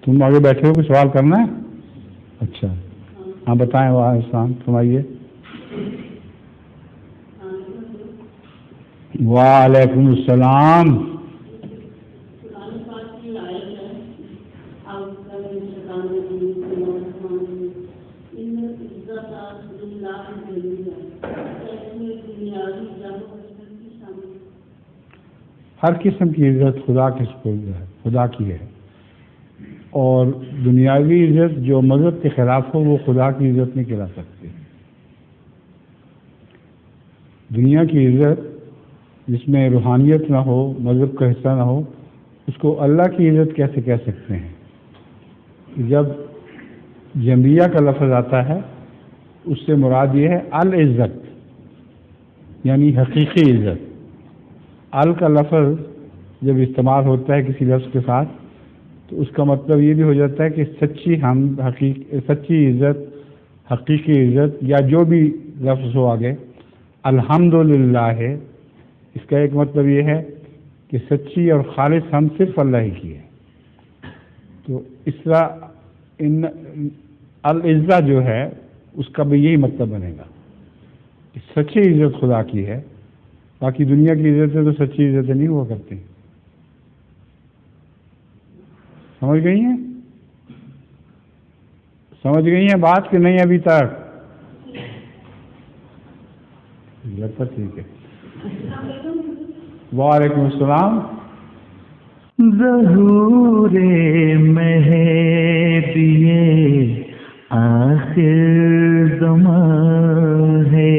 تم آگے بیٹھے ہو کہ سوال کرنا ہے؟ اچھا ہاں بتائیں وہاں فرمائیے. وعلیکم السلام. ہر قسم کی عزت خدا کے سپرد ہے، خدا کی ہے، اور دنیاوی عزت جو مذہب کے خلاف ہو وہ خدا کی عزت نہیں کہلا سکتی. دنیا کی عزت جس میں روحانیت نہ ہو، مذہب کا حصہ نہ ہو، اس کو اللہ کی عزت کیسے کہہ سکتے ہیں؟ جب جمعیہ کا لفظ آتا ہے اس سے مراد یہ ہے العزت، یعنی حقیقی عزت. ال کا لفظ جب استعمال ہوتا ہے کسی لفظ کے ساتھ تو اس کا مطلب یہ بھی ہو جاتا ہے کہ سچی عزت، حقیقی عزت، یا جو بھی لفظ ہو آگے الحمدللہ ہے. اس کا ایک مطلب یہ ہے کہ سچی اور خالص ہم صرف اللہ ہی کی ہے. تو اس طرح العزہ جو ہے اس کا بھی یہی مطلب بنے گا کہ سچی عزت خدا کی ہے، باقی دنیا کی عزتیں تو سچی عزتیں نہیں ہوا کرتی. سمجھ گئی ہیں؟ سمجھ گئی ہیں بات کہ نہیں ابھی تک؟ لگتا ٹھیک ہے. وعلیکم السلام. ظہور مہدی آخر زمان ہے،